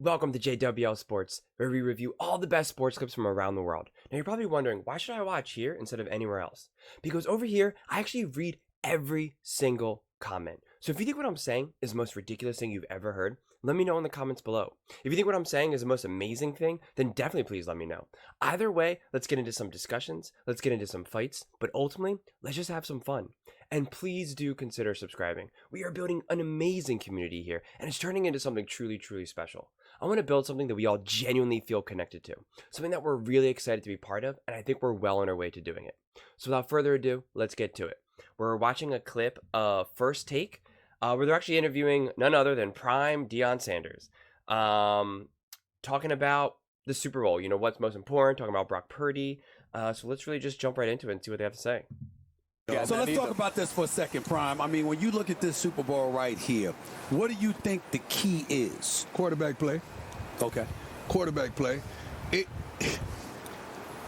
Welcome to JWL Sports, where we review all the best sports clips from around the world. Now you're probably wondering, why should I watch here instead of anywhere else? Because over here, I actually read every single comment. So if you think what I'm saying is the most ridiculous thing you've ever heard, let me know in the comments below. If you think what I'm saying is the most amazing thing, then definitely please let me know. Either way, let's get into some discussions, let's get into some fights, but ultimately, let's just have some fun. And please do consider subscribing. We are building an amazing community here, and it's turning into something truly, truly special. I want to build something that we all genuinely feel connected to, something that we're really excited to be part of, and I think we're well on our way to doing it. So without further ado, let's get to it. We're watching a clip of First Take, where they're actually interviewing none other than prime Deion Sanders, talking about the Super Bowl, what's most important, talking about Brock Purdy. So let's really just jump right into it and see what they have to say. Yeah, so let's talk about this for a second, Prime. I mean, when you look at this Super Bowl right here, what do you think the key is? Quarterback play. Okay. Quarterback play.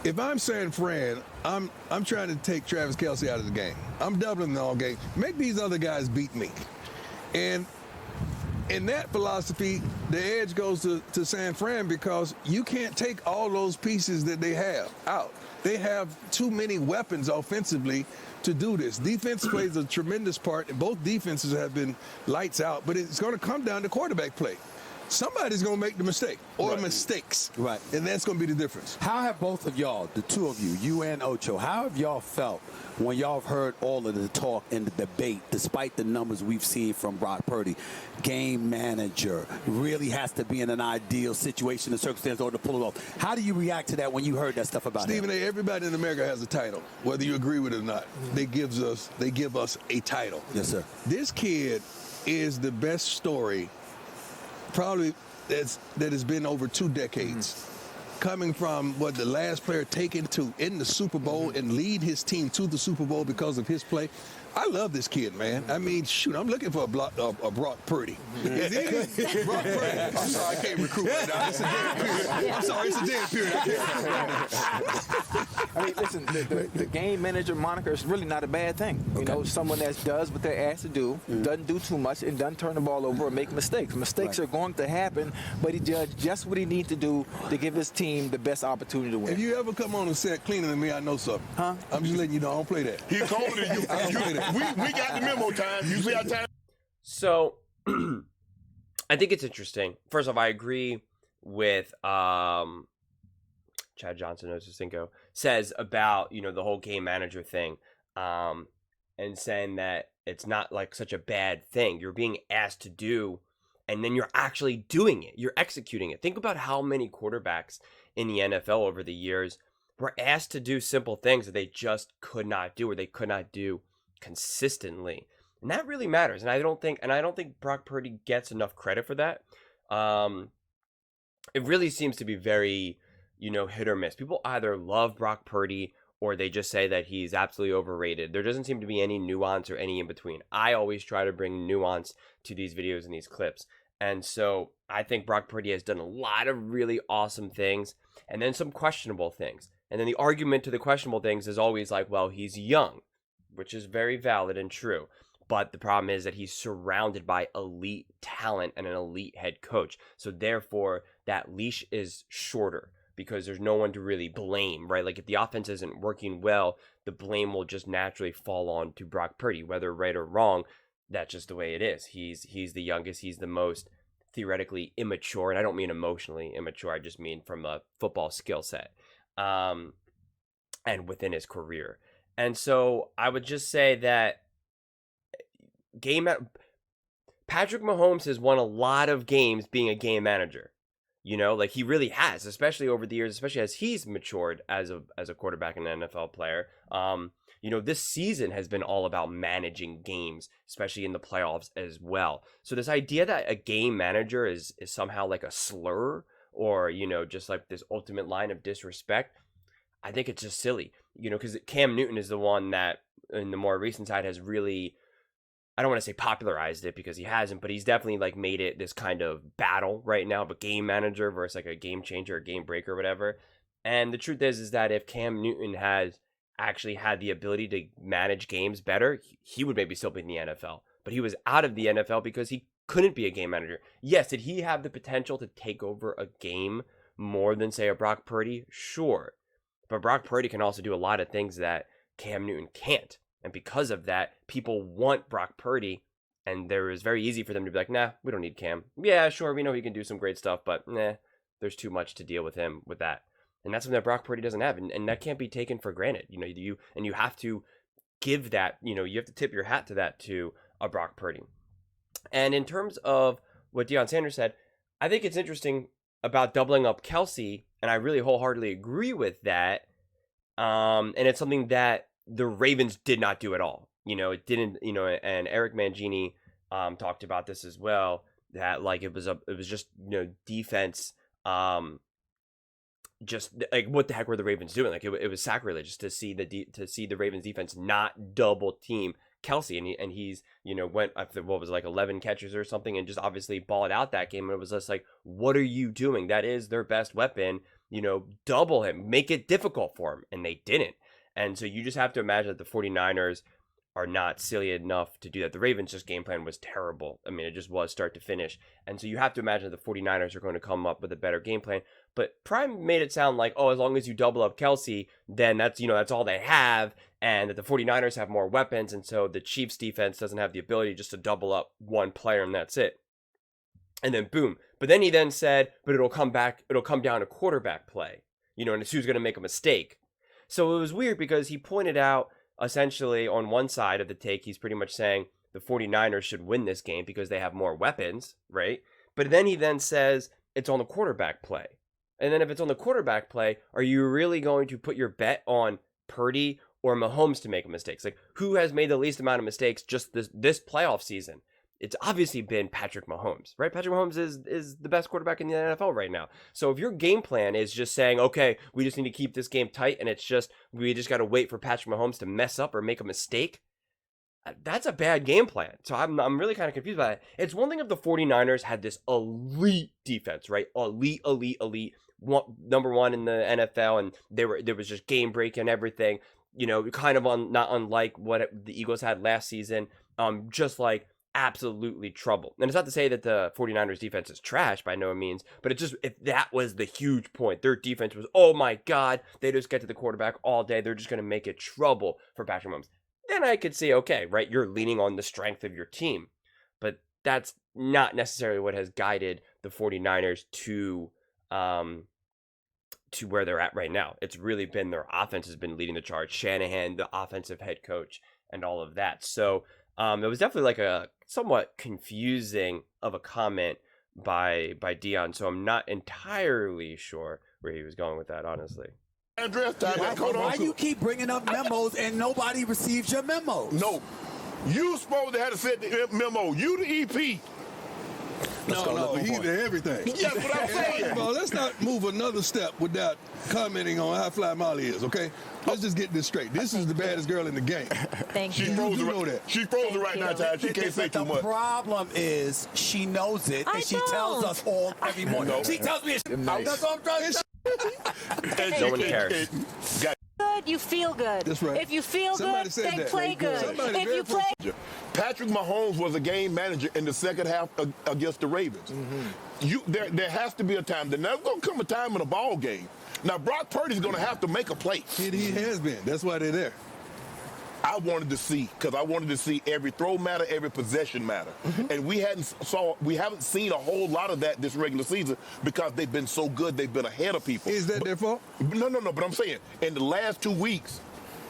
If I'm San Fran, I'm trying to take Travis Kelce out of the game. I'm doubling the all game. Make these other guys beat me. And in that philosophy, the edge goes to San Fran because you can't take all those pieces that they have out. They have too many weapons offensively to do this. Defense plays a tremendous part, and both defenses have been lights out, but it's going to come down to quarterback play. Somebody's going to make the mistake or mistakes. Right. And that's going to be the difference. How have both of y'all, the two of you and Ocho, how have y'all felt when y'all have heard all of the talk and the debate, despite the numbers we've seen from Brock Purdy? Game manager really has to be in an ideal situation and circumstance in order to pull it off. How do you react to that when you heard that stuff about Stephen him? A., everybody in America has a title, whether you agree with it or not. They give us a title. Yes, sir. This kid is the best story probably that has been over 2 decades. Coming from the last player taken to in the Super Bowl and lead his team to the Super Bowl because of his play. I love this kid, man. I mean, shoot, I'm looking for a Brock Purdy. Brock Purdy. I'm sorry, I can't recruit right now. It's a dead period. I'm sorry, it's a dead period. I mean, listen, the game manager moniker is really not a bad thing. You know, someone that does what they're asked to do, doesn't do too much, and doesn't turn the ball over or make mistakes. Mistakes are going to happen, but he does just what he needs to do to give his team the best opportunity to win. If you ever come on a set cleaner than me, I know something. Huh? I'm just letting you know I don't play that. He's colder than you. I don't play that. We got the memo time. You see our time. So, I think it's interesting. First off, I agree with Chad Johnson, Osacinco, says about, the whole game manager thing, and saying that it's not like such a bad thing. You're being asked to do, and then you're actually doing it. You're executing it. Think about how many quarterbacks in the NFL over the years were asked to do simple things that they just could not do, or they could not do consistently. And that really matters. And I don't think Brock Purdy gets enough credit for that. It really seems to be very, hit or miss. People either love Brock Purdy or they just say that he's absolutely overrated. There doesn't seem to be any nuance or any in between. I always try to bring nuance to these videos and these clips. And so I think Brock Purdy has done a lot of really awesome things and then some questionable things. And then the argument to the questionable things is always like, well, he's young, which is very valid and true. But the problem is that he's surrounded by elite talent and an elite head coach. So therefore, that leash is shorter because there's no one to really blame, right? Like if the offense isn't working well, the blame will just naturally fall on to Brock Purdy, whether right or wrong. That's just the way it is. He's the youngest. He's the most theoretically immature. And I don't mean emotionally immature. I just mean from a football skill set and within his career. And so I would just say that Patrick Mahomes has won a lot of games being a game manager. Like he really has, especially over the years, especially as he's matured as a quarterback and an NFL player. This season has been all about managing games, especially in the playoffs as well. So this idea that a game manager is somehow like a slur or, just like this ultimate line of disrespect, I think it's just silly, because Cam Newton is the one that in the more recent side has really, I don't want to say popularized it because he hasn't, but he's definitely like made it this kind of battle right now of a game manager versus like a game changer, a game breaker, or whatever. And the truth is that if Cam Newton has actually had the ability to manage games better, he would maybe still be in the NFL. But he was out of the NFL because he couldn't be a game manager. Yes, did he have the potential to take over a game more than, say, a Brock Purdy? Sure. But Brock Purdy can also do a lot of things that Cam Newton can't. And because of that, people want Brock Purdy. And there is very easy for them to be like, nah, we don't need Cam. Yeah, sure, we know he can do some great stuff, but nah, there's too much to deal with him with that. And that's something that Brock Purdy doesn't have. And that can't be taken for granted. You have to give that, you have to tip your hat to that to a Brock Purdy. And in terms of what Deion Sanders said, I think it's interesting about doubling up Kelsey, and I really wholeheartedly agree with that. And it's something that the Ravens did not do at all. It didn't, and Eric Mangini talked about this as well, that like it was just, defense, just like what the heck were the Ravens doing? Like it was sacrilegious to see the Ravens defense not double team Kelsey, and he's went up to, what was it, like 11 catches or something, and just obviously balled out that game. And it was just like, what are you doing? That is their best weapon. Double him, make it difficult for him, and they didn't. And so you just have to imagine that the 49ers are not silly enough to do that. The Ravens' just game plan was terrible. I mean, it just was start to finish. And so you have to imagine that the 49ers are going to come up with a better game plan. But Prime made it sound like, as long as you double up Kelsey, then that's all they have, and that the 49ers have more weapons, and so the Chiefs defense doesn't have the ability just to double up one player, and that's it. And then boom. But then he then said, but it'll come down to quarterback play. And it's who's going to make a mistake. So it was weird because he pointed out, essentially, on one side of the take, he's pretty much saying the 49ers should win this game because they have more weapons, right? But then he then says it's on the quarterback play. And then if it's on the quarterback play, are you really going to put your bet on Purdy or Mahomes to make mistakes? Like, who has made the least amount of mistakes just this playoff season? It's obviously been Patrick Mahomes, right? Patrick Mahomes is the best quarterback in the NFL right now. So if your game plan is just saying, okay, we just need to keep this game tight, and we just got to wait for Patrick Mahomes to mess up or make a mistake, that's a bad game plan. So I'm really kind of confused by it. It's one thing if the 49ers had this elite defense, right? Elite, number one in the NFL, and there was just game breaking everything, kind of not unlike what the Eagles had last season, just like absolutely trouble. And it's not to say that the 49ers defense is trash by no means, but it's just, if that was the huge point, their defense was, oh my God, they just get to the quarterback all day, they're just going to make it trouble for Patrick Mahomes. Then I could see, okay, right, you're leaning on the strength of your team. But that's not necessarily what has guided the 49ers to where they're at right now. It's really been their offense has been leading the charge. Shanahan, the offensive head coach, and all of that. So it was definitely like a somewhat confusing of a comment by Deion. So I'm not entirely sure where he was going with that, honestly. Why you keep bringing up memos and nobody receives your memos? No. You supposed to have sent the memo. You the EP. No, he's the everything. Yes, what I'm saying. Well, let's not move another step without commenting on how fly Molly is, okay? Let's just get this straight. This is the baddest girl in the game. Thank you. She's frozen. know that. She's frozen right now, Ty. She can't say too much. The problem is she knows it, and she tells us all every morning. No. She tells me it's Nice. that's what I'm trying to say. No one cares. Good, you feel good. That's right. If you feel Somebody good, said then that. play good. Somebody If very you play Patrick Mahomes was a game manager in the second half against the Ravens. There has to be a time. There's never going to come a time in a ball game. Now, Brock Purdy's going to have to make a play. He has been. That's why they're there. I wanted to see every throw matter, every possession matter, and we haven't seen a whole lot of that this regular season because they've been so good. They've been ahead of people. Is that their fault? No. But I'm saying in the last 2 weeks,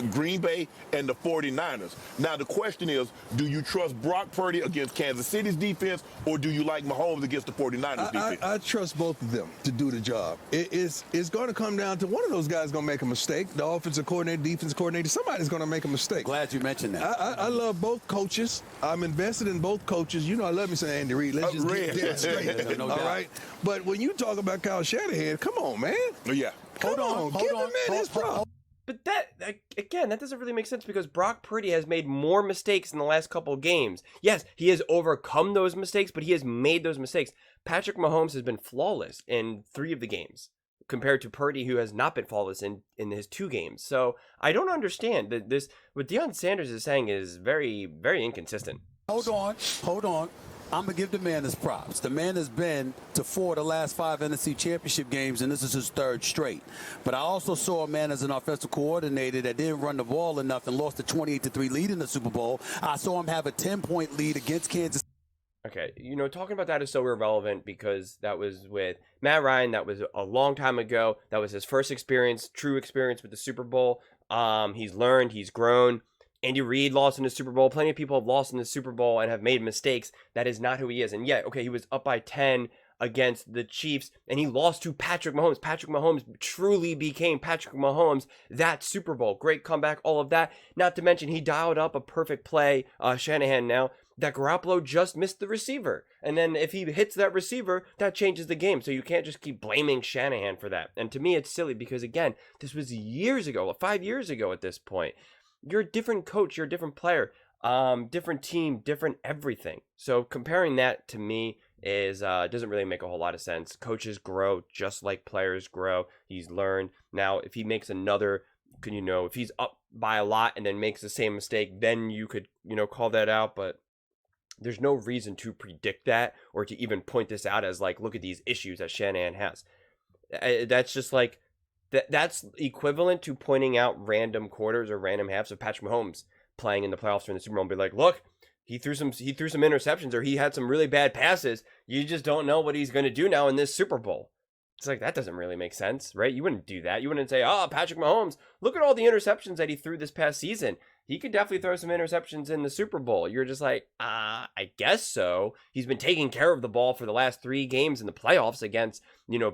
Green Bay and the 49ers. Now, the question is, do you trust Brock Purdy against Kansas City's defense, or do you like Mahomes against the 49ers defense? I trust both of them to do the job. It's going to come down to one of those guys going to make a mistake. The offensive coordinator, defensive coordinator, somebody's going to make a mistake. Glad you mentioned that. I love both coaches. I'm invested in both coaches. I love me some Andy Reid. Let's just get that straight. No All doubt. right? But when you talk about Kyle Shanahan, come on, man. Yeah. Give the man his problem. But that doesn't really make sense because Brock Purdy has made more mistakes in the last couple of games. Yes, he has overcome those mistakes, but he has made those mistakes. Patrick Mahomes has been flawless in 3 of the games compared to Purdy, who has not been flawless in his 2 games. So I don't understand that what Deion Sanders is saying is very, very inconsistent. Hold on. I'm going to give the man his props. The man has been to 4 of the last 5 NFC championship games, and this is his 3rd straight. But I also saw a man as an offensive coordinator that didn't run the ball enough and lost a 28-3 lead in the Super Bowl. I saw him have a 10-point lead against Kansas. Okay, talking about that is so irrelevant because that was with Matt Ryan. That was a long time ago. That was his first experience, true experience with the Super Bowl. He's learned, he's grown. Andy Reid lost in the Super Bowl. Plenty of people have lost in the Super Bowl and have made mistakes. That is not who he is. And yet, okay, he was up by 10 against the Chiefs, and he lost to Patrick Mahomes. Patrick Mahomes truly became Patrick Mahomes that Super Bowl. Great comeback, all of that. Not to mention, he dialed up a perfect play, Shanahan now, that Garoppolo just missed the receiver. And then if he hits that receiver, that changes the game. So you can't just keep blaming Shanahan for that. And to me, it's silly because, again, this was years ago, 5 years ago at this point. You're a different coach, you're a different player, different team, different everything. So comparing that to me is doesn't really make a whole lot of sense. Coaches grow just like players grow. He's learned. Now, if he makes another, if he's up by a lot and then makes the same mistake, then you could, call that out. But there's no reason to predict that or to even point this out as like, look at these issues that Shanahan has. That's just like, that's equivalent to pointing out random quarters or random halves of Patrick Mahomes playing in the playoffs during the Super Bowl and be like, look, he threw some interceptions or he had some really bad passes. You just don't know what he's going to do now in this Super Bowl. It's like, that doesn't really make sense, right? You wouldn't do that. You wouldn't say, Patrick Mahomes, look at all the interceptions that he threw this past season. He could definitely throw some interceptions in the Super Bowl. You're just like, I guess so. He's been taking care of the ball for the last 3 games in the playoffs against,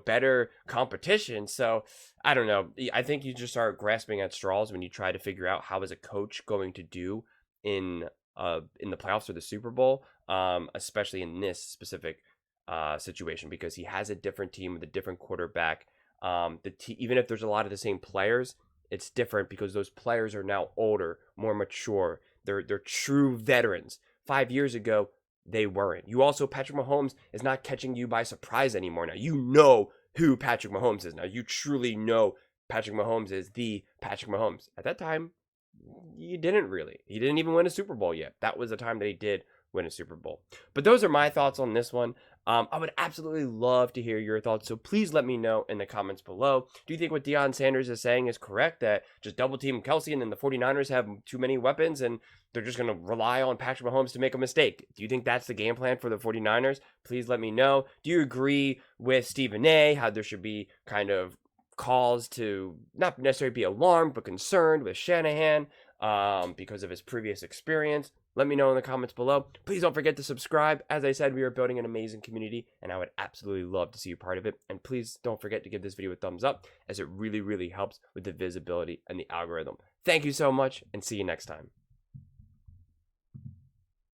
better competition. So I don't know. I think you just start grasping at straws when you try to figure out how is a coach going to do in the playoffs or the Super Bowl, especially in this specific situation, because he has a different team with a different quarterback. Even if there's a lot of the same players, it's different because those players are now older, more mature. They're true veterans. 5 years ago, they weren't. Patrick Mahomes is not catching you by surprise anymore. Now, you know who Patrick Mahomes is. Now, you truly know Patrick Mahomes is the Patrick Mahomes. At that time, you didn't really. He didn't even win a Super Bowl yet. That was the time that he did win a Super Bowl. But those are my thoughts on this one. I would absolutely love to hear your thoughts, so please let me know in the comments below. Do you think what Deion Sanders is saying is correct, that just double team Kelsey and then the 49ers have too many weapons and they're just going to rely on Patrick Mahomes to make a mistake? Do you think that's the game plan for the 49ers? Please let me know. Do you agree with Stephen A, how there should be kind of calls to not necessarily be alarmed but concerned with Shanahan because of his previous experience? Let me know in the comments below. Please don't forget to subscribe. As I said, we are building an amazing community, and I would absolutely love to see you part of it. And please don't forget to give this video a thumbs up, as it really, really helps with the visibility and the algorithm. Thank you so much, and see you next time.